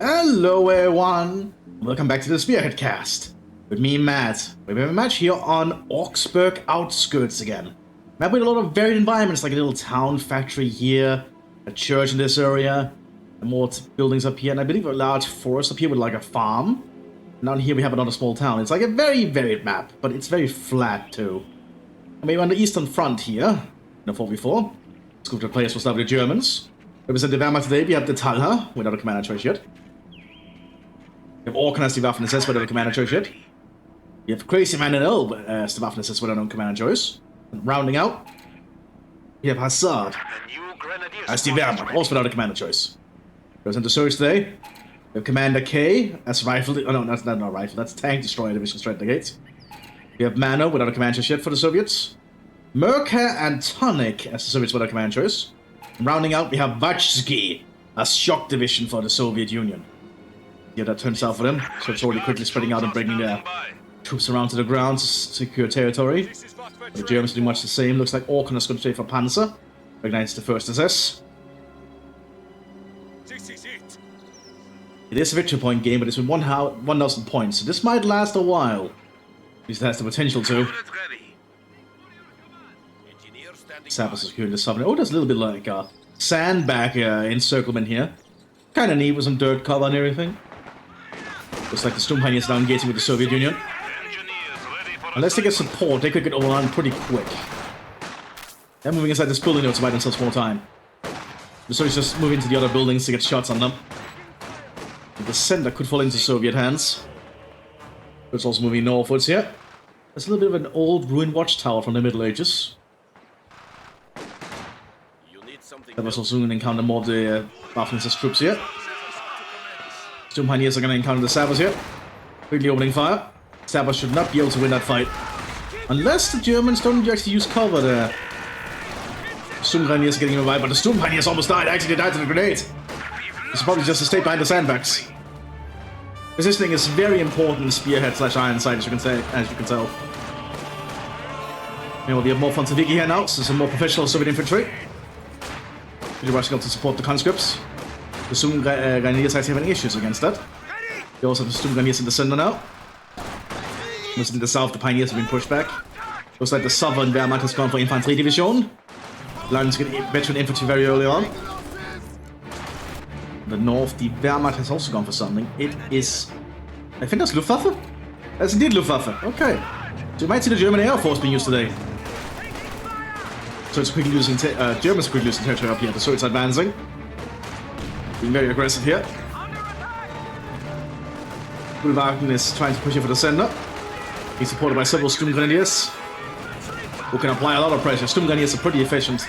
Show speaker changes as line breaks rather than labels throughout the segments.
Hello everyone! Welcome back to the Spearhead cast. With me, Matt. We have a match here on Augsburg outskirts again. Map with a lot of varied environments, like a little town factory here, a church in this area, and more buildings up here, and I believe a large forest up here with like a farm. And down here we have another small town. It's like a very varied map, but it's very flat too. And we're on the eastern front here, in the 4v4. This group of players will start with the Germans. Represent the Wehrmacht today, we have the Talha, without a commander choice yet. We have Organized the Waffen-Assess without a commander choice yet. We have Crazy Man and Elb as the Waffen-Assess without a commander choice. And rounding out, we have Hazard as the Wehrmacht, also without a commander choice. Represent the Surge today. We have Commander K as Rifle, oh no, that's not a Rifle, that's Tank Destroyer Division straight at the gates. We have Mano without a commander choice yet for the Soviets. Merker and Tonic as the Soviets without a commander choice. And rounding out, we have Vachsky as Shock Division for the Soviet Union. Yeah, that turns out for them, so it's already quickly spreading out and bringing their troops around to the ground to secure territory. The Germans do much the same. Looks like Orkan is going to stay for Panzer. Ignites the first SS. It is a victory point game, but it's been 1,000 points, so this might last a while. At least it has the potential to. Sabas is securing the southern. Oh, there's a little bit like a sandbag encirclement here. Kind of neat with some dirt cover and everything. Looks like the Sturmheini is now engaging with the Soviet Union. Unless they get support, they could get overrun pretty quick. They're moving inside this building now to buy themselves more time. The Soviets just move into the other buildings to get shots on them. The center could fall into Soviet hands. It's also moving northwards here. There's a little bit of an old ruined watchtower from the Middle Ages. That was also going to encounter more of the Waffen-Assess troops here. Sturmheiniers are going to encounter the Sabers here. Quickly opening fire. Sabers should not be able to win that fight. Unless the Germans don't actually use cover there. Sturmheiniers are getting revived, but the Sturmheiniers almost died. Actually, they died to the grenade. It's probably just to stay behind the sandbags. Resisting is very important in Spearhead / Ironside, as you can tell. Meanwhile, we have more Fonzaviki here now, so some more professional Soviet infantry. Really rushing up to support the conscripts. The Sturmheiniers are having issues against that. We also have the Sturmheiniers in the center now. Mostly in the south, the Pioneers have been pushed back. Looks like the southern Wehrmacht has gone for Infanterie Division. Lions get veteran infantry very early on. The north, the Wehrmacht has also gone for something. It is... I think that's Luftwaffe? That's indeed Luftwaffe. Okay. So you might see the German Air Force being used today. So it's quickly losing... Germans quickly losing territory up here. The Soviets advancing. Being very aggressive here. Bulwagen is trying to push in for the center. He's supported by several Sturmgrenadiers, who can apply a lot of pressure. Sturmgrenadiers are pretty efficient.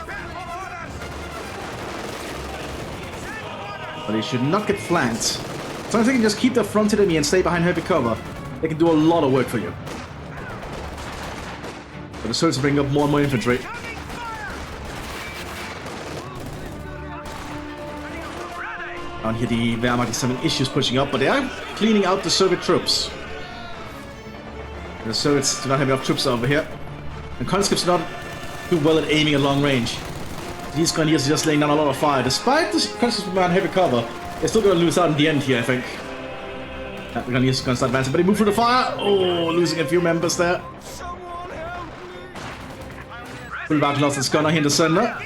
But they should not get flanked. So I think they can just keep their front enemy and stay behind heavy cover. They can do a lot of work for you. But the Soviets bring up more and more infantry. Down here the Wehrmacht is having issues pushing up, but they are cleaning out the Soviet troops. The Soviets do not have enough troops over here. And conscripts do not do well at aiming at long range. These Grenadiers are just laying down a lot of fire. Despite the conscripts being on heavy cover, they're still going to lose out in the end here, I think. The Grenadiers are going to start advancing, but they move through the fire. Oh, losing a few members there. Bulwagen lost his gunner here in the center.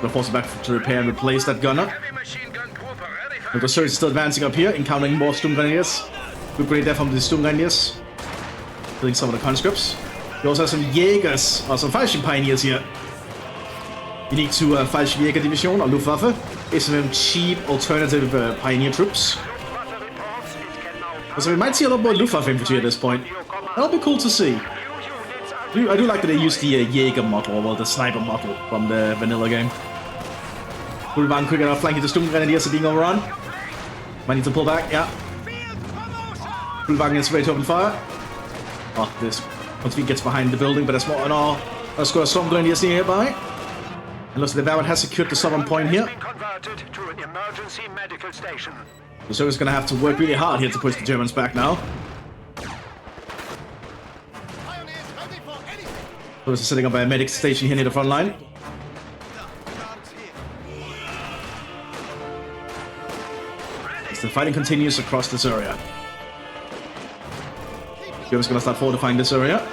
They'll force it back to repair and replace that gunner. But the Soviets are still advancing up here, encountering more Sturmgrenadiers. Good grenade there from the Sturmgrenadiers. Killing some of the conscripts. We also have some Jägers, or some Fallschirmpioneers here. Unique to Fallschirmjäger Division, or Luftwaffe. Is some cheap alternative pioneer troops. So we might see a lot more Luftwaffe infantry at this point. That'll be cool to see. I do like that they use the Jäger model, or well, the sniper model from the vanilla game. Bulwagen quick enough flanking the Sturmgrenadiers are being overrun. Might need to pull back, yeah. Bulwagen is ready to open fire. Oh, this once he gets behind the building, but that's more an all. Let's go to Sturmgrenadiers nearby. And looks like the Wehrmacht has secured the southern point here. The Soviets gonna have to work really hard here to push the Germans back now. Soviets are setting up a medic station here near the front line. as the fighting continues across this area. Germans gonna start fortifying this area.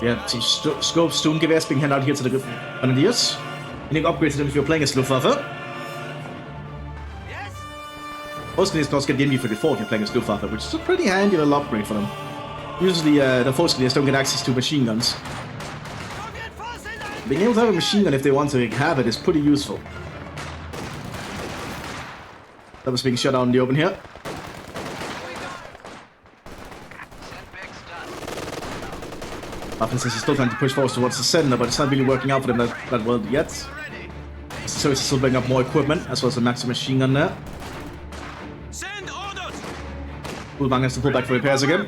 Yeah, some scope Sturmgewehrs being handed out here to the Grenadiers. You need to upgrade to them if you're playing as Luftwaffe. Most Grenadiers can also get the MD-34 if you're playing as Luftwaffe, which is a pretty handy little upgrade for them. Usually the Force Grenadiers don't get access to machine guns. Being able to have a machine gun if they want to have it is pretty useful. That was being shut out in the open here. Mthis is still trying to push forward towards the center, but it's not really working out for them that well yet. So it's still bringing up more equipment, as well as a maximum machine gun there. Ulbang has to pull back for repairs again.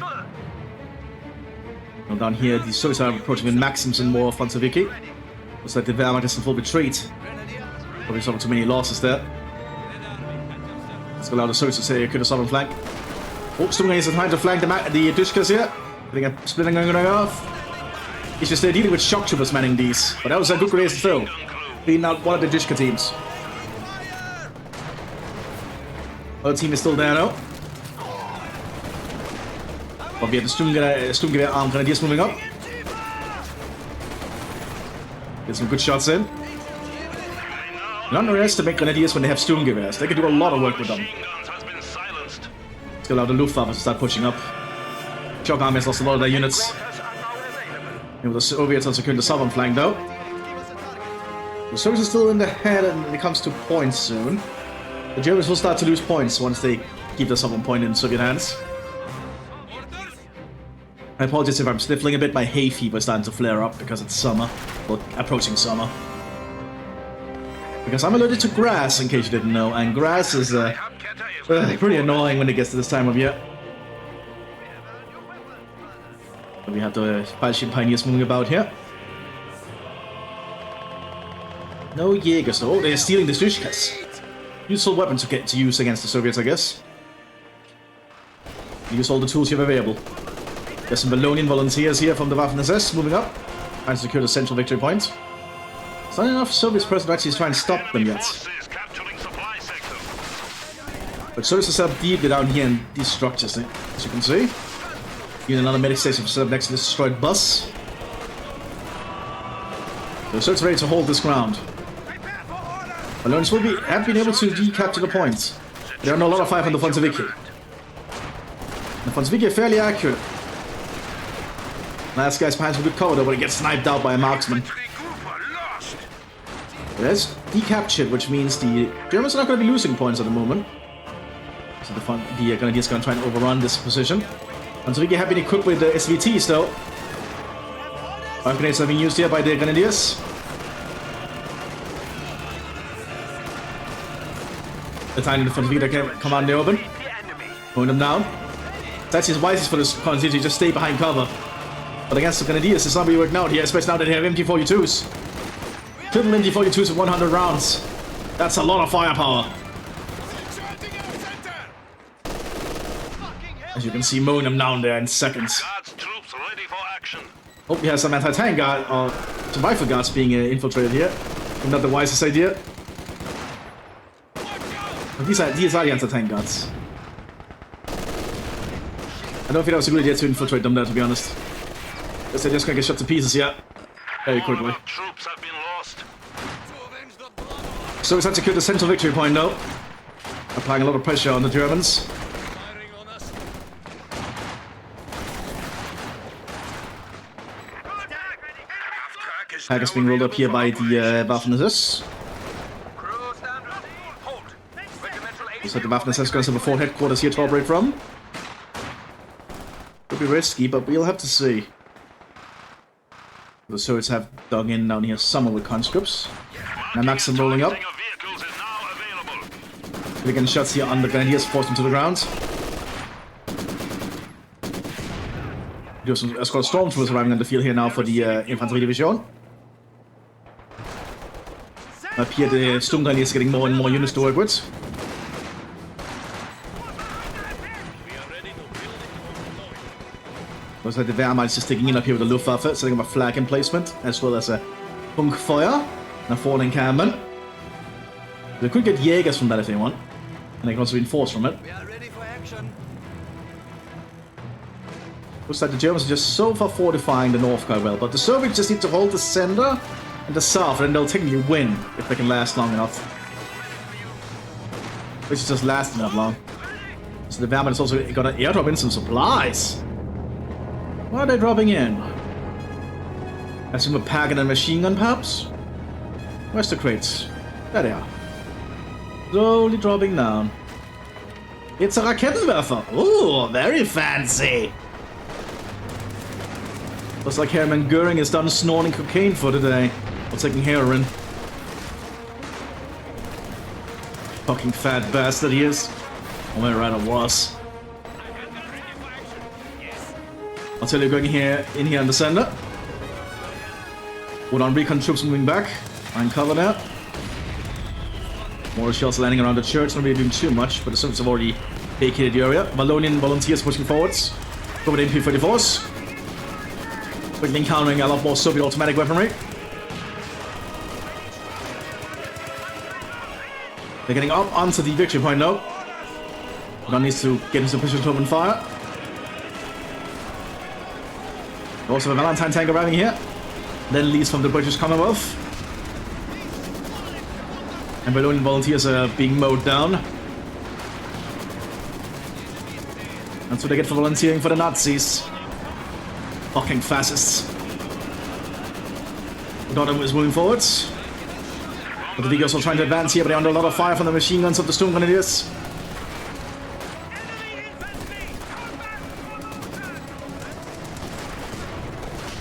Now down here, the Soviets are approaching with Maxims and more Franzoviki. Looks like the Wehrmacht is in full retreat. Probably suffered too many losses there. Let's allow the Soviets to say could have southern flank. Oh, Sturmgrenadiers is trying to flank the Dushkas here. Getting a splitting gun going off. It's just they're dealing with shock troopers manning these. But that was a good grenade still. Beating out one of the Dushka teams. Other team is still there now. But we have the Sturmgewehr armed Grenadiers moving up. Get some good shots in. Don't underestimate Grenadiers when they have Sturmgewehrs. They can do a lot of work with them. Let's allow the Luftwaffe to start pushing up. Shock Army has lost a lot of their units. And the Soviets are securing the southern flank though. The Soviets are still in the head when it comes to points soon. The Germans will start to lose points once they keep the southern point in Soviet hands. I apologize if I'm sniffling a bit. My hay fever is starting to flare up because it's summer. Well, approaching summer. Because I'm allergic to grass, in case you didn't know. And grass is pretty annoying when it gets to this time of year. We have the Fallschirm Pioneers moving about here. No Jägers though. Oh, they're stealing the Dushkas. Useful weapon to get to use against the Soviets, I guess. Use all the tools you have available. There's some Valonian volunteers here from the Waffen-SS moving up. Trying to secure the central victory point. It's not enough Soviets present to actually try and stop them yet. But Soviets are set up deeply down here in these structures, as you can see. Even another medic station set up next to this destroyed bus. The Soviets are ready to hold this ground. Valonians have been able to recapture the points. There are no lot of fire from the Franzoviki. The Franzoviki are fairly accurate. Last guy's behind some good cover though, but he gets sniped out by a marksman. That's decaptured, which means the Germans are not going to be losing points at the moment. So the Grenadiers are going to try and overrun this position. Franzoviki have been equipped with the SVTs though. 5 grenades have been used here by the Grenadiers. The tiny Franzoviki can come out in the open. Pulling them down. That's his wisest for this Franzoviki to just stay behind cover. But against the Grenadiers, it's not really working out here, especially now that they have MT-42s. Triple MT-42s with 100 rounds. That's a lot of firepower. As you can see, mowing them down there in seconds. Hope we have some anti-tank guard or some rifle guards being infiltrated here. Not the wisest idea. But these are the anti-tank guards. I don't think that was a good idea to infiltrate them there, to be honest. Guess they're just gonna get shot to pieces here. Very quickly. So it's had to secure the central victory point though. Applying a lot of pressure on the Germans. Flag is being rolled up here by the Waffen-SS. Looks like the Waffen-SS going to have a 4 headquarters here to operate from. Could be risky, but we'll have to see. The Soviets have dug in down here somewhere with conscripts. Now Maxim rolling up. Taking shots here on the Grenadiers, force them to the ground. There's some escort stormtroopers arriving on the field here now for the Infantry Division. Up here, the Sturmgrenadiers is getting more and more units to work with. Looks like the Wehrmacht is just taking in up here with the Luftwaffe, setting up a flag emplacement, as well as a Funkfeuer, and a falling encampment. They could get Jägers from that if they want. And they can also reinforce from it.
We are ready for action.
Looks like the Germans are just so far fortifying the north quite well, but the Soviets just need to hold the center and the south, and they'll technically win if they can last long enough. Which is just lasting that long. So the Wehrmacht is also gonna airdrop in some supplies. What are they dropping in? I assume a packet and machine gun, perhaps? Where's the crates? There they are. Slowly dropping down. It's a Raketenwerfer. Ooh, very fancy. Looks like Hermann Göring is done snorting cocaine for today. Or taking heroin. Fucking fat bastard he is. Or maybe rather was. I'll tell you, going here in here in the center. Hold on, recon troops moving back. I'm covered out. More shells landing around the church, not really doing too much, but the Soviets have already vacated the area. Wallonian volunteers pushing forwards. Go with MP-34s. Quickly encountering a lot more Soviet automatic weaponry. They're getting up onto the victory point now. One needs to get into position to open fire. Also a Valentine tank arriving here. Then leads from the British Commonwealth. And Wallonian volunteers are being mowed down. That's what they get for volunteering for the Nazis. Fucking fascists. The Dottom is moving forwards. But the Vigos are trying to advance here, but they're under a lot of fire from the machine guns of the Storm Grenadiers.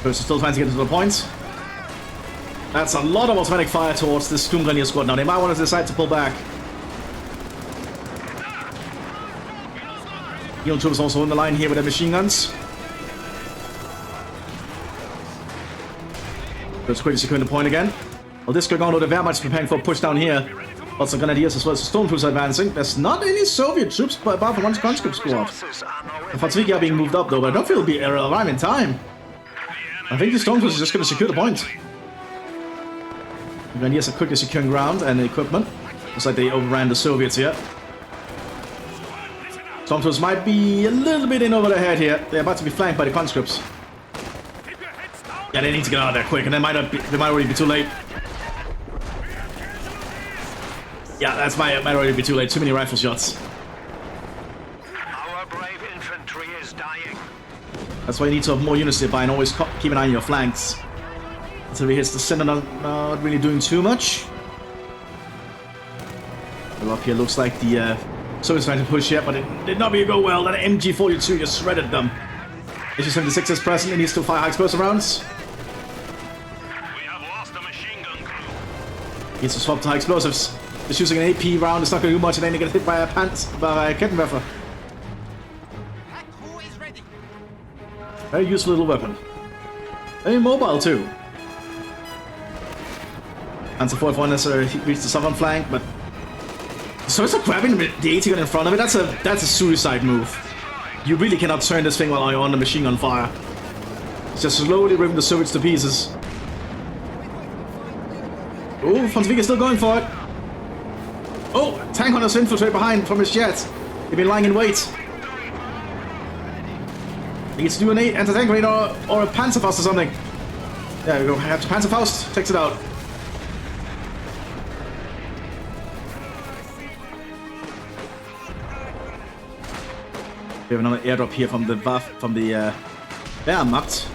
First, still trying to get to the point. That's a lot of automatic fire towards this Storm Grenadier squad now. They might want to decide to pull back. Yield troops also in the line here with their machine guns. Let's quickly secure the point again. Well, this going on with the Wehrmacht is preparing for a push down here. Lots of Grenadiers as well as the Stormtroopers advancing. There's not any Soviet troops apart from one conscript squad. The Fazviki are being moved up though, but I don't feel it'll be arrive in time. I think the Stormtroopers are just going to secure the point. The Grenadiers are quickly securing ground and equipment. Looks like they overran the Soviets here. Stormtroopers might be a little bit in over their head here. They're about to be flanked by the conscripts. Yeah, they need to get out of there quick, and they might already be too late. Yeah, might already be too late. Too many rifle shots.
Our brave infantry is dying.
That's why you need to have more units nearby and always keep an eye on your flanks. Until he hits the center, not really doing too much. Well, up here looks like the Soviets trying to push here, but it did not really go well. That MG-42 just shredded them. HE-76 is present. It needs to fire high explosive rounds. Needs to swap to high explosives. Just using an AP round, it's not going to do much, and then they get hit by a Kettenwerfer. Very useful little weapon. Very mobile too. Panzer IV won't necessarily reach the southern flank, but so it's grabbing the AT gun in front of it. That's a suicide move. You really cannot turn this thing while you're on the machine gun fire. It's just slowly ripping the Soviets to pieces. Oh, von Zwick is still going for it. Oh, tank hunters infiltrate behind from his jet. They've been lying in wait. He needs to do an anti-tank raid or a Panzerfaust or something. There we go. Have to Panzerfaust. Takes it out. We have another airdrop here from the Wehrmacht.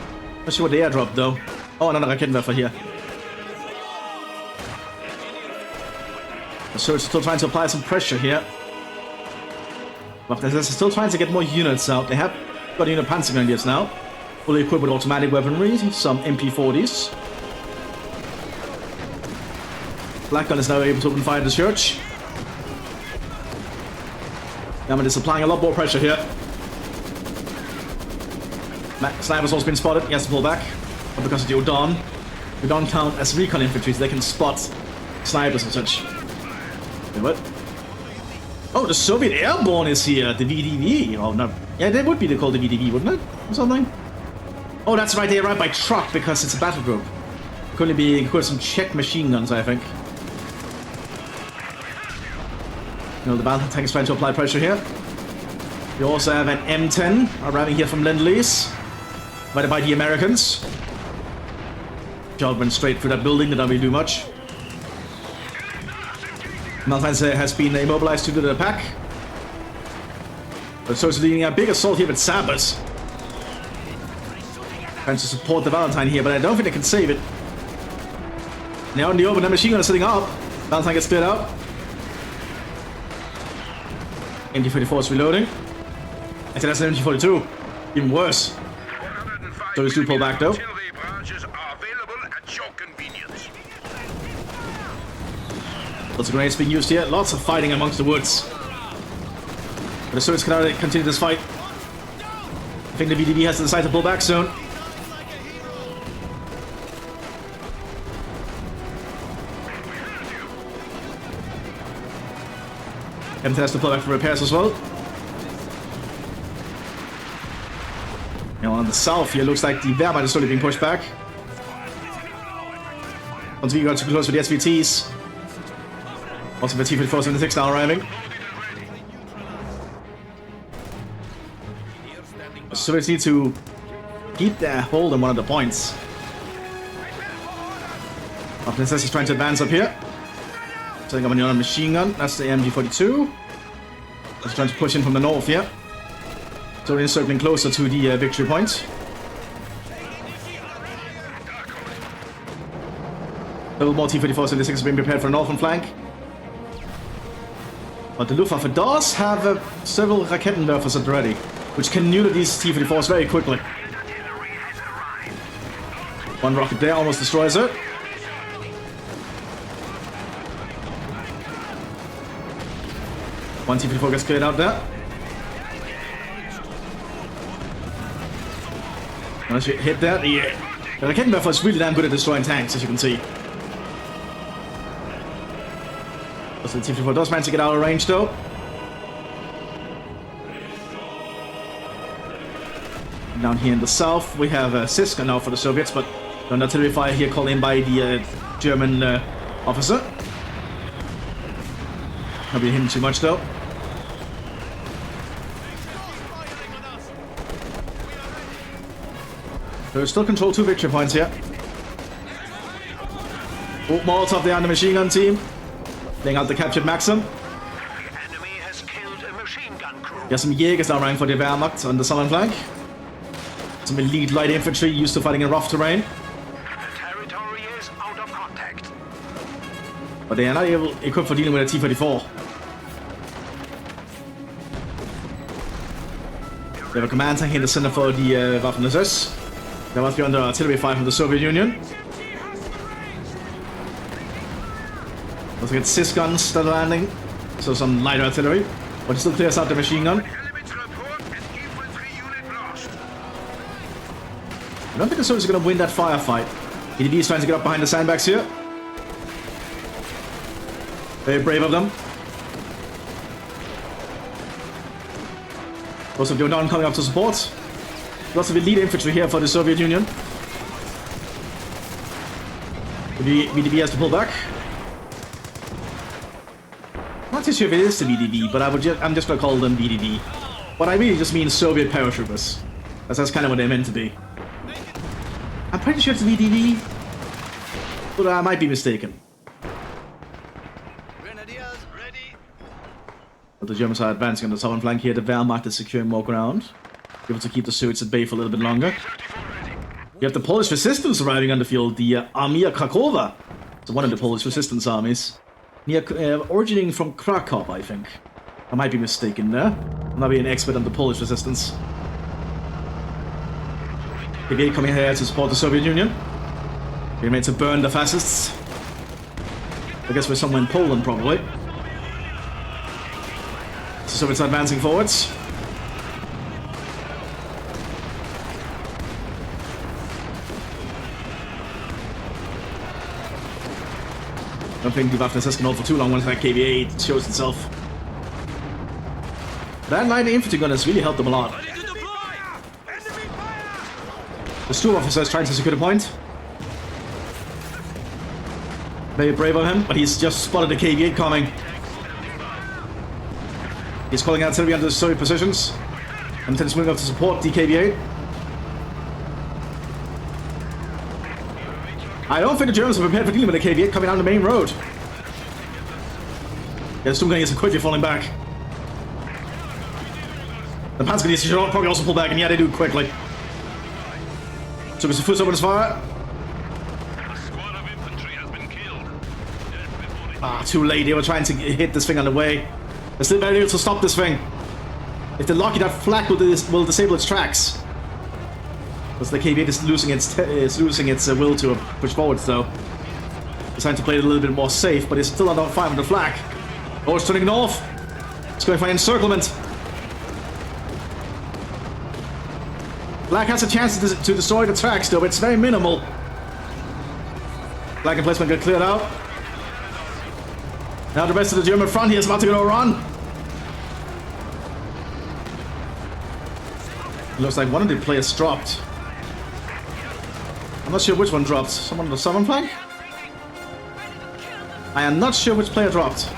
Not sure what the airdrop though. Oh, another Raketenwerfer here. The Soviets are still trying to apply some pressure here. But they're still trying to get more units out. They have got unit Panzer Grenadiers now. Fully equipped with automatic weaponry, some MP-40s. Black Gun is now able to open fire at the church. Wehrmacht is applying a lot more pressure here. Sniper's also been spotted. He has to pull back. But because of the Odon, we don't count as recon infantry, so they can spot snipers and such. Wait, what? Oh, the Soviet Airborne is here. The VDV. Oh, no. Yeah, they would be called the VDV, wouldn't it? Or something? Oh, that's right. They arrive by truck because it's a battle group. Could only be equipped with some Czech machine guns, I think. You know, the battle tank is trying to apply pressure here. We also have an M10 arriving here from Lend-Lease, led by the Americans. Job went straight through that building, did not really do much. Mthis has been immobilized due to the attack. But so it's leading a big assault here with Sabers. Trying to support the Valentine here, but I don't think they can save it. Now in the open, the machine gun is sitting up. Valentine gets cleared out. MG44 is reloading. I think that's an MG42. Even worse. So we do pull back though. Lots of grenades being used here. Lots of fighting amongst the woods. But the Soviets cannot continue this fight. I think the VDV has to decide to pull back soon. Mthis has to pull back for repairs as well. Now on the south here, looks like the Wehrmacht is slowly being pushed back. Once we got too close with the SVTs. Also the T-5476 now arriving. The Soviets need to keep their hold on one of the points. Mthis is trying to advance up here. Setting up another machine gun. That's the MG42. Just trying to push in from the north here. So we're circling closer to the victory point. A little more T-5476 is being prepared for the northern flank. But the Luftwaffe does have several Raketenwerfers at ready, which can neuter these T-54s very quickly. One rocket there almost destroys it. One T-54 gets cleared out there. Once you hit that, the Raketenwerfer is really damn good at destroying tanks, as you can see. So the T-54 does manage to get out of range, though. Down here in the south, we have SEGA now for the Soviets, but an artillery fire here called in by the German officer. Not be hitting too much, though. So we still control 2 victory points here. Oh, Molotov there on the machine gun team. Laying out the captured Maxim.
Enemy has killed a machine gun crew.
There's some Jägers now running for the Wehrmacht on the southern flank. Some elite light infantry used to fighting in rough terrain.
The territory is out of contact.
But they are not able equipped for dealing with a T-34. They have a command tank in the center for the Waffen-SS. They must be under artillery fire from the Soviet Union. Also get SIS guns that are landing, so some light artillery, but it still clears out the machine gun. I don't think the Soviets are going to win that firefight. EDB is trying to get up behind the sandbags here. Very brave of them. Lots of Yodan coming up to support. Lots of elite infantry here for the Soviet Union. The VDV has to pull back. I'm not too sure if it is the VDV, but I'm just gonna call them VDV. But I really just mean Soviet paratroopers. That's kind of what they're meant to be. I'm pretty sure it's the VDV, but I might be mistaken.
Grenadiers ready.
But the Germans are advancing on the southern flank here. The Wehrmacht is securing more ground. Able to keep the Soviets at bay for a little bit longer. You have the Polish resistance arriving on the field, the Armia Krakowa. It's one of the Polish resistance armies. Originating from Krakow, I think. I might be mistaken there. I'm not being an expert on the Polish resistance. KVA coming here to support the Soviet Union. They're made to burn the fascists. I guess we're somewhere in Poland, probably. The Soviets are advancing forwards. I don't think the Waffen-SS can hold for too long once that KVA shows itself. That light infantry gun has really helped them a lot. The Sturm officer is trying to secure the point. Very brave of him, but he's just spotted the KV-8 coming. He's calling out Sylvia under Soviet positions. And Mthis moving up to support DKB-8. I don't think the Germans are prepared for dealing with the KV-8 coming down the main road. Yeah, still going to get some quickly falling back. The Panzer should probably also pull back, and yeah, they do quickly. So it's a foot over his fire. Ah, too late. They were trying to hit this thing on the way. They're still very able to stop this thing. If they're lucky, that flak will disable its tracks. Because the KV-8 is losing its will to push forwards, though. It's trying to play it a little bit more safe, but it's still under fire with the flak. Oh, it's turning north. It's going for an encirclement. Black has a chance to destroy the tracks, though, but it's very minimal. Black emplacement got cleared out. Now the rest of the German front here is about to go run. It looks like one of the players dropped. I'm not sure which one dropped. Someone on the southern flank? I am not sure which player dropped.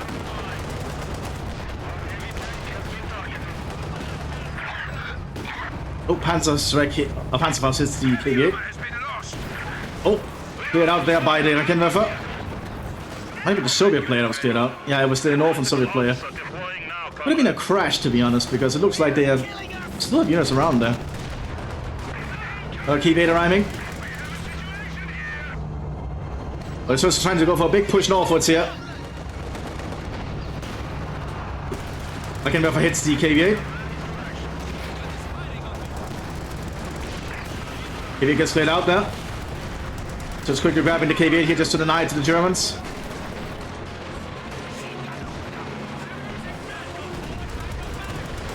Oh, Panzerfaust hits the KV-8. Oh, cleared out there by the Reckenwerfer. Maybe the Soviet player that was cleared out. Yeah, it was the Northern Soviet player. Could have been a crash, to be honest, because it looks like they have still have units around there. KV-8 arriving. But it's just trying to go for a big push northwards here. Reckenwerfer hits the KV-8. KV-8 gets cleared out there. Just quickly grabbing the KV-8 here just to deny it to the Germans.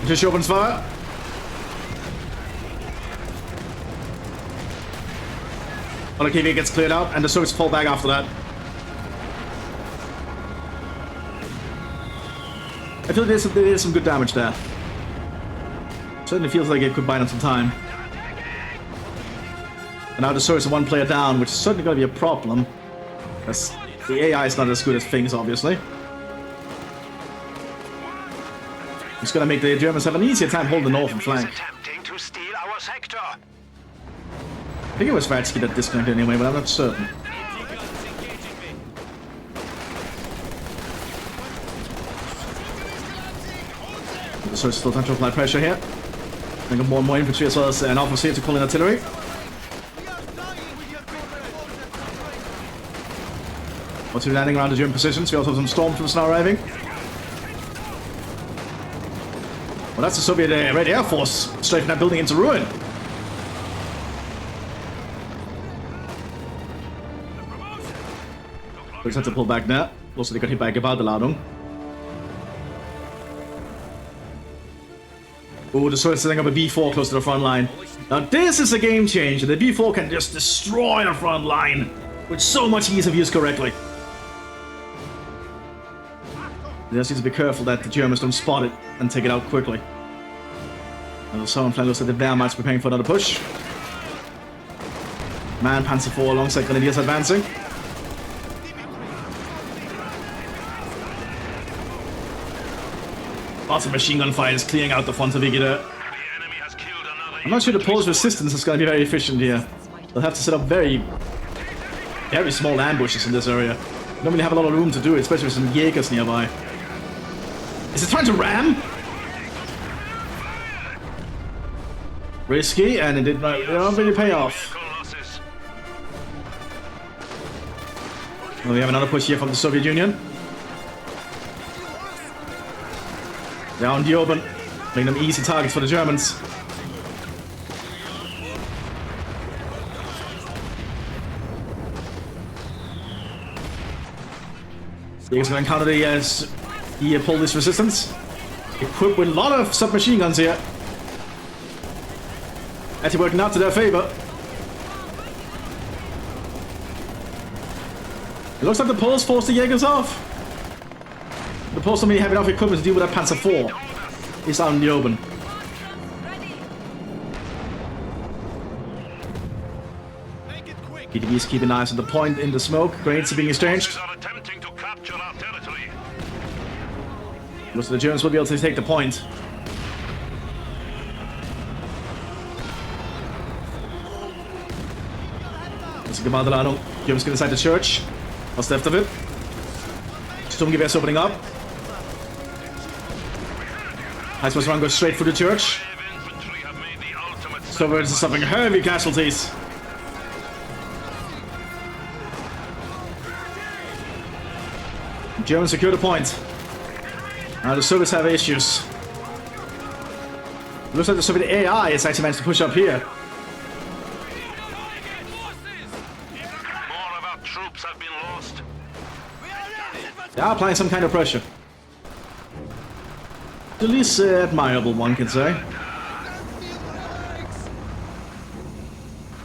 Just opens fire. Well, the KV-8 gets cleared out, and the Soviets fall back after that. I feel there is some good damage there. Certainly feels like it could buy them some time. And now the Soviets are one player down, which is certainly going to be a problem. Because the AI is not as good as things, obviously. It's going to make the Germans have an easier time holding the northern flank.
Attempting to steal our sector.
I think it was Vatsky that disconnected anyway, but I'm not certain. The Soviets still trying to apply pressure here. I think more and more infantry as well as an officer to call in artillery. What's landing around the German positions? We also have some stormtroopers now arriving. Well, that's the Soviet Red Air Force strafing that building into ruin. We just had to pull back there. Also, they got hit by a Gebaldeladung. Oh, the Soviets setting up a B4 close to the front line. Now, this is a game changer. The B4 can just destroy the front line with so much ease of use correctly. They just need to be careful that the Germans don't spot it and take it out quickly. And the southern flank looks like the Wehrmacht's preparing for another push. Man, Panzer IV alongside Grenadiers advancing. Lots of machine gun fire is clearing out the front of Igida. I'm not sure the Polish resistance is going to be very efficient here. They'll have to set up very small ambushes in this area. They don't really have a lot of room to do it, especially with some Jaegers nearby. Is it trying to ram? Risky, and it did not really pay off. Well, we have another push here from the Soviet Union. Down the open, making them easy targets for the Germans. Jaegers going to counter the Polish resistance. Equipped with a lot of submachine guns here. Actually working out to their favor. It looks like the Poles forced the Jaegers off. The Poles don't really have enough equipment to deal with that Panzer IV. It's out in the open. PDBs keeping eyes on the point in the smoke. Grenades are being exchanged. Most of the Germans will be able to take the point. Let's get Madelano. Germans get inside the church. What's left of it? Sturmgewehr's opening up. Heisman's run goes straight for the church. Sturmgewehr is suffering heavy casualties. Germans secure the point. Now the Soviets have issues. Looks like the Soviet AI is actually managed to push up here.
More of our troops have been lost.
They are applying some kind of pressure. The least admirable, one can say.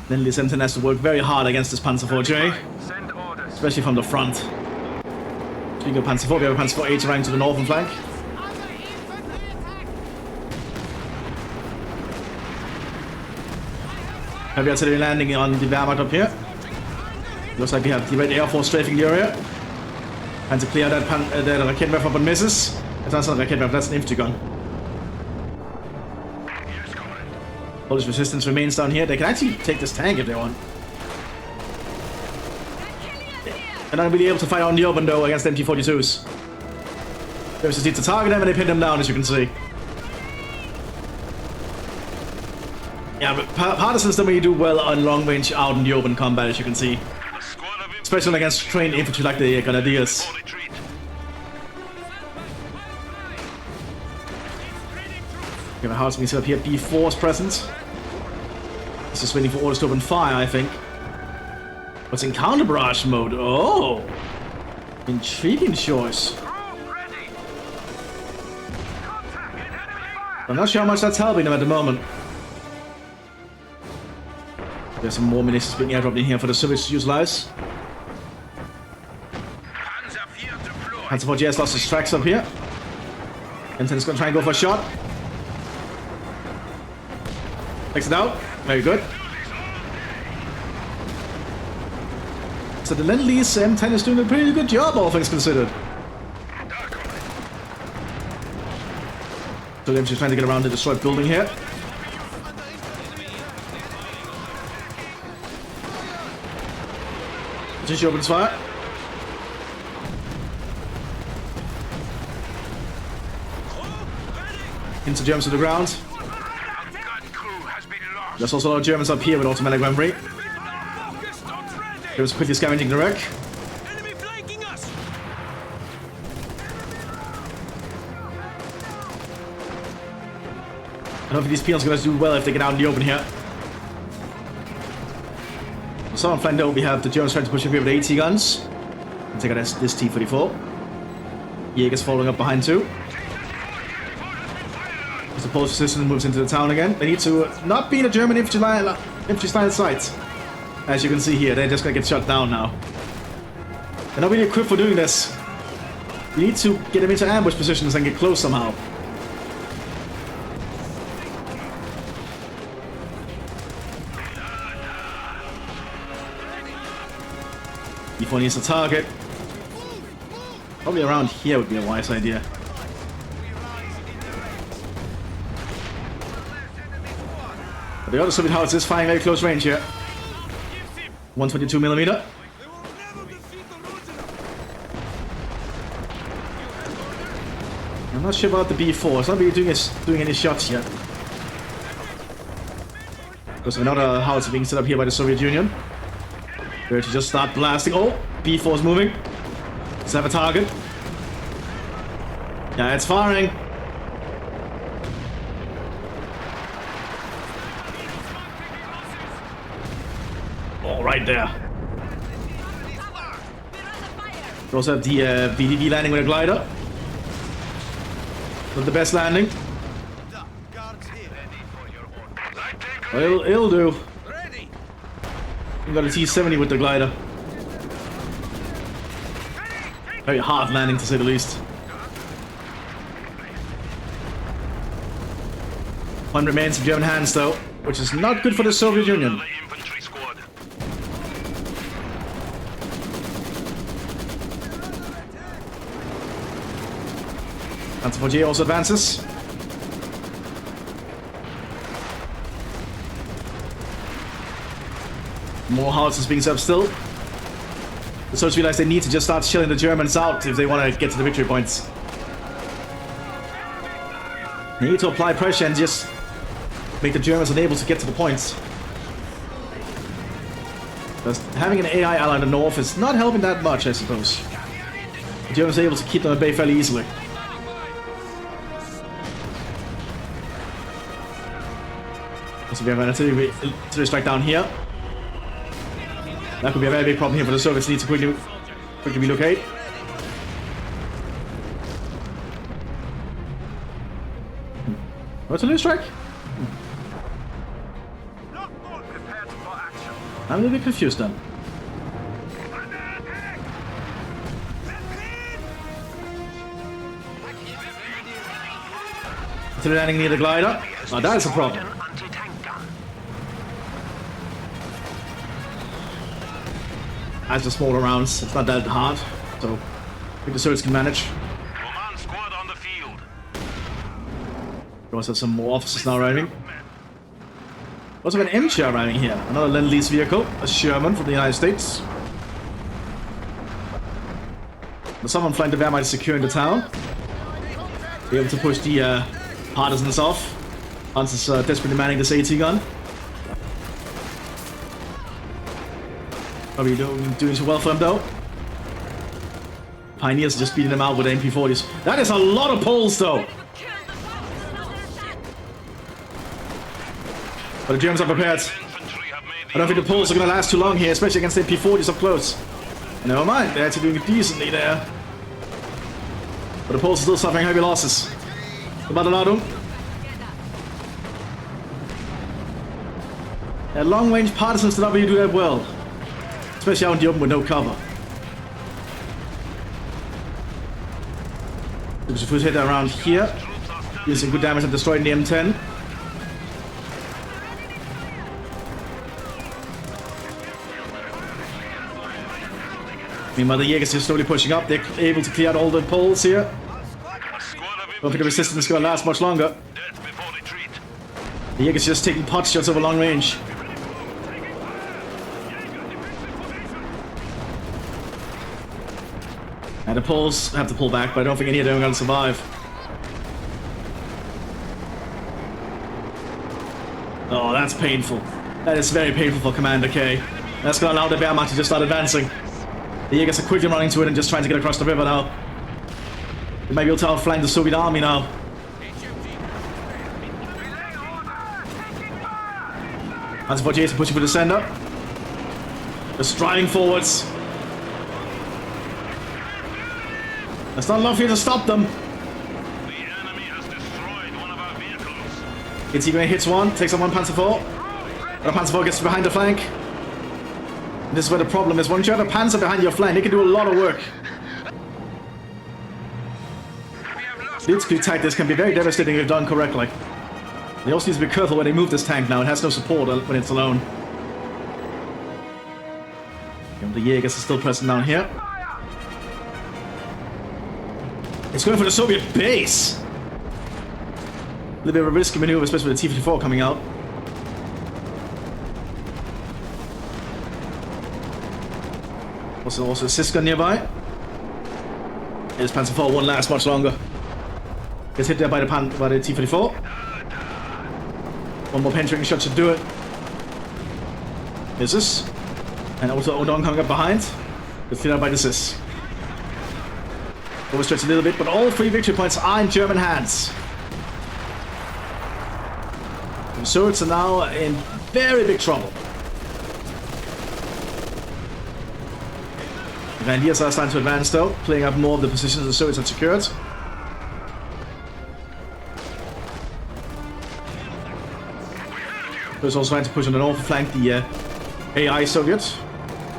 Then Lee has to work very hard against this Panzer IV-J,
Send orders.
especially from the front. Speaking of Panzer IV, we have a Panzer IV-H running to the northern flank. Heavy artillery landing on the Wehrmacht up here. Looks like we have the Red Air Force strafing the area. Trying to clear that Raketenwerfer up on Mthis. That's not a Raketenwerfer, that's an infantry gun. Polish resistance remains down here. They can actually take this tank if they want. And I'll be able to fire on the open though against the MT-42s. They just need to target them and they pin them down, as you can see. Yeah, but partisans don't really do well on long range out in the open combat, as you can see. Especially against trained infantry like the Grenadiers. We have a house being set up here. B4's present. He's just waiting for orders to open fire, I think. What's in counter barrage mode? Oh! Intriguing choice. I'm not sure how much that's helping them at the moment. There's some more munitions being airdropped in here for the Soviets to utilize. Panzer IV-J has lost his tracks up here. Mthis is going to try and go for a shot. Takes it out. Very good. So the Lend-Lease M10 is doing a pretty good job, all things considered. So they're just trying to get around the destroyed building here. Just opens fire. Into Germans to the ground. There's also a lot of Germans up here with automatic weaponry. Germans quickly scavenging the wreck. I don't think these peons are going to do well if they get out in the open here. So on flank though, we have the Germans trying to push up here with AT guns. And take out this T-34. Jaeger's following up behind too. As the Polish resistance moves into the town again, they need to not be in a German infantry line of sight. As you can see here, they're just gonna get shot down now. They're not really equipped for doing this. You need to get them into ambush positions and get close somehow. B4 needs a target. Probably around here would be a wise idea. But the other Soviet howitzer is firing very close range here. 122mm. I'm not sure about the B4. It's not really doing any shots yet. There's another howitzer being set up here by the Soviet Union. Where to just start blasting. Oh, B4 is moving. Let's have a target. Yeah, it's firing. Oh, right there. We also have the VDV landing with a glider. Not the best landing. It'll do. We got a T-70 with the glider. Very hard landing to say the least. One remains in German hands though, which is not good for the Soviet Union. Panzer also advances. More howitzers being set up still. The Soviets realize they need to just start shelling the Germans out if they want to get to the victory points. They need to apply pressure and just make the Germans unable to get to the points. Because having an AI ally in the north is not helping that much, I suppose. The Germans are able to keep them at bay fairly easily. So we have an artillery strike down here. That could be a very big problem here for the Soviets. Need to quickly relocate. Artillery strike? I'm a little bit confused then. Artillery landing near the glider. Oh, that is a problem. As the smaller rounds, it's not that hard, so I think the Soviets can manage.
Command squad on the field.
We also have some more officers now arriving. We also have an MG arriving here, another Lend-Lease vehicle, a Sherman from the United States. But someone flying the Wehrmacht is securing the town. Be able to push the partisans off. Hans is desperately manning this AT gun. Probably doing so well for him though. Pioneers are just beating them out with MP40s. That is a lot of Poles though! But the Germans are prepared. I don't think the Poles are going to last too long here, especially against MP40s up close. Never mind, they're actually doing decently there. But the Poles are still suffering heavy losses. The Battleladung. Yeah, long-range partisans to W do that well. Especially out in the open with no cover. There's a first hit around here. Doing some good damage and destroying the M10. Meanwhile, the Jaegers are slowly pushing up. They're able to clear out all the poles here. Don't think the resistance is going to last much longer. The Jaegers just taking pot shots over long range. And the Poles have to pull back, but I don't think any of them are going to survive. Oh, that's painful. That is very painful for Commander K. That's going to allow the Wehrmacht to just start advancing. The Jaegers are quickly running to it and just trying to get across the river now. They might be able to outflank the Soviet army now. As for Jason pushing for the sender. Just striding forwards. There's not enough here to stop them.
The enemy has destroyed one of our vehicles.
Insignia hits one, takes on one Panzer IV. The Panzer IV gets behind the flank. This is where the problem is. Once you have a Panzer behind your flank, they can do a lot of work. Blitzkrieg tactics can be very devastating if done correctly. They also need to be careful when they move this tank now. It has no support when it's alone. And the Jaegers are still present down here. It's going for the Soviet base! A little bit of a risky maneuver, especially with the T-54 coming out. Also a Siska nearby. This Panzer IV won't last much longer. Gets hit there by the T-54. One more penetrating shot should do it. Mthis. And also Odon coming up behind. Gets cleared out by the Sis. Overstretched a little bit, but all 3 victory points are in German hands. The Soviets are now in very big trouble. The Grenadiers are starting to advance though, playing up more of the positions the Soviets had secured. There's also trying to push on the north flank the AI Soviets.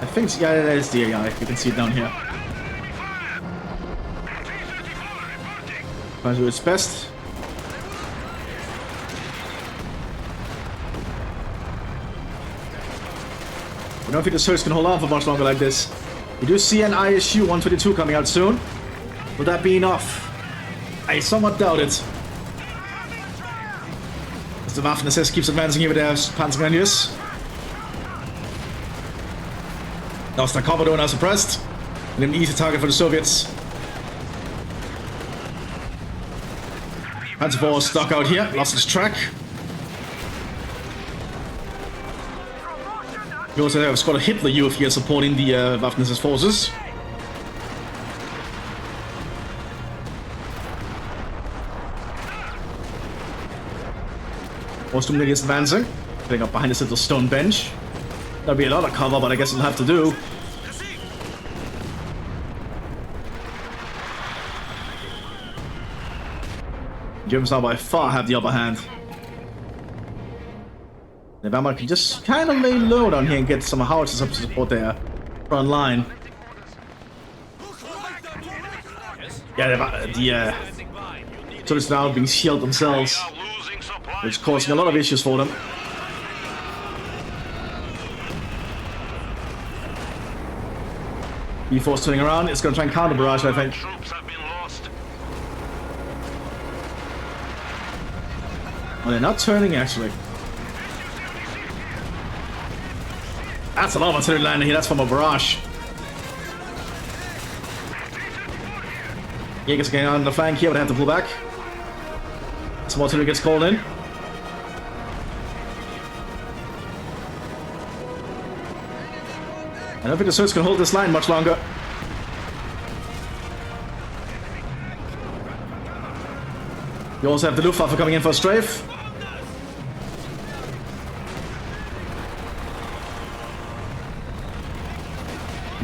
I think, yeah, that is the AI. You can see it down here. Trying to do its best. I don't think the Soviets can hold on for much longer like this. We do see an ISU-122 coming out soon. Will that be enough? I somewhat doubt it. As the Mthis keeps advancing here with their Panzergrenadiers. Now Stakopado now suppressed. And an easy target for the Soviets. Panzer IV stuck out here, lost his track. We also have a squad of Hitler Youth here supporting the Mthis forces. Most of is advancing, getting up behind this little stone bench. That'll be a lot of cover, but I guess it'll have to do. Germans now by far have the upper hand. November can just kind of lay low down here and get some howitzers up to support their front line. Yeah, the Soviets now being shielded themselves, which is causing a lot of issues for them. B4's turning around, it's going to try and counter barrage, I think. Oh, they're not turning actually. That's a lot of artillery landing here, that's from a barrage. Jaegers getting on the flank here, but they have to pull back. Some artillery gets called in. I don't think the Soviets can hold this line much longer. You also have the Luftwaffe coming in for a strafe.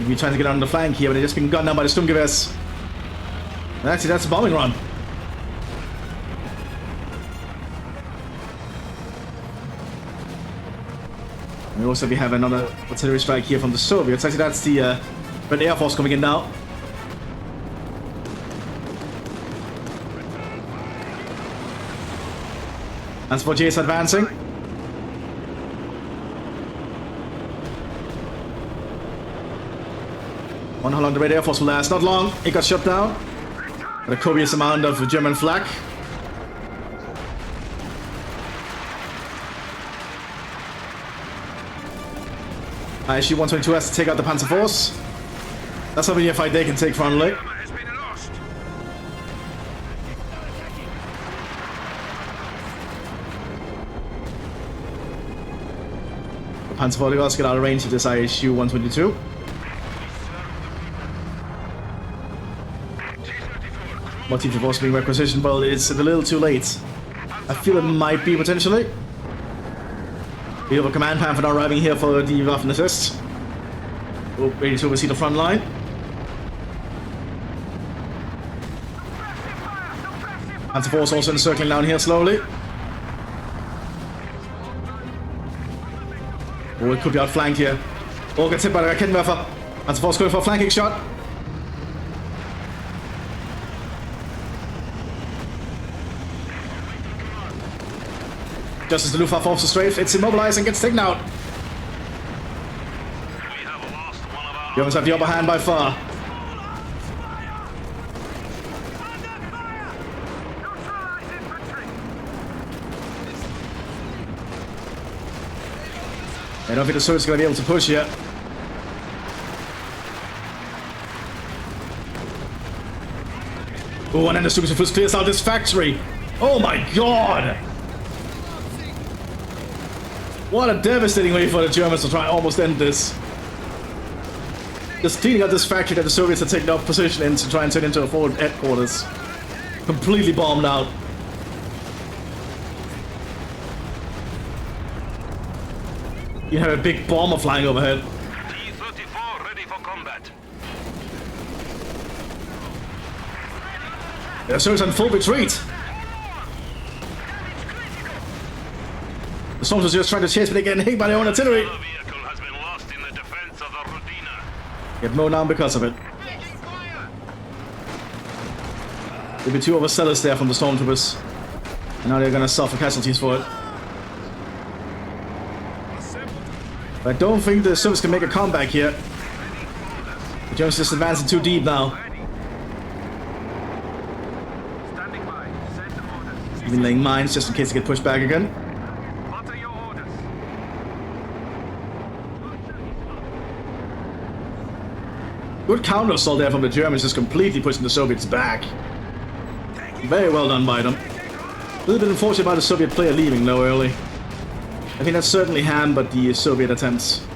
We're trying to get on the flank here, but they're just being gunned down by the Sturmgewehrs. And actually, that's a bombing run. We also have another artillery strike here from the Soviets. Actually, that's the Red Air Force coming in now. Panzer IV is advancing. Wonder how long the Red Air Force will last. Not long. It got shut down. But a copious amount of German flak. ISU 122 has to take out the Panzer Force. That's not really a fight they can take frontally. The Panzer IV does get out of range of this ISU 122. Mthis Force being requisitioned, well, it's a little too late. I feel it might be potentially. We have a command pamphlet now arriving here for the Waffen-Assists. Ready to oversee the front line. Panzer Force also encircling down here slowly. Oh, it could be outflanked here. Oh, gets hit by the Raketenwerfer. Panzer Force going for a flanking shot. Just as the Luftwaffe off the strafe, it's immobilized and gets taken out. Germans have the upper hand by far. I don't think the Soviets are going to be able to push yet. Oh, and then the Soviets clears out this factory. Oh my god! What a devastating way for the Germans to try and almost end this. Just cleaning out this factory that the Soviets had taken up position in to try and turn into a forward headquarters. Completely bombed out. You have a big bomber flying overhead.
T-34 ready for combat.
The Soviets on full retreat. The soldiers are just trying to chase, but they're getting hit by their own artillery.
The vehicle has been lost in the defense of the Rodina.
Get mowed down because of it. There'll be two overzealous there from the stormtroopers. And now they're gonna suffer casualties for it. But I don't think the Soviets can make a comeback here. The Germans just advancing too deep now.
Standing
Even laying mines just in case they get pushed back again.
What are your orders?
Good counterassault there from the Germans, just completely pushing the Soviets back. Very well done by them. A little bit unfortunate about the Soviet player leaving though early. I think that's certainly hampered the Soviet attempts.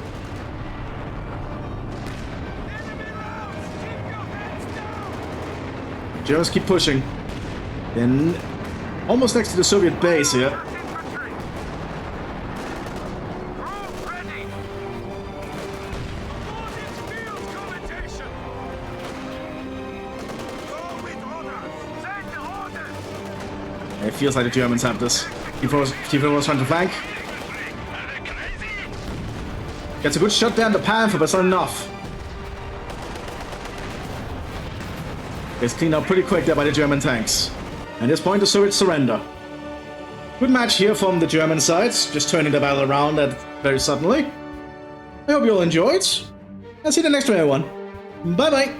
Germans keep pushing. Then, almost next to the Soviet base here.
Infantry! Group ready! Ordnance field commentation! Go with orders! Send orders!
It feels like the Germans have this. T-4 was trying to flank. Gets a good shot there on the Panther, but it's not enough. Gets cleaned up pretty quick there by the German tanks. At this point, the Soviets surrender. Good match here from the German side, just turning the battle around that very suddenly. I hope you all enjoyed. I'll see you in the next one, everyone. Bye-bye.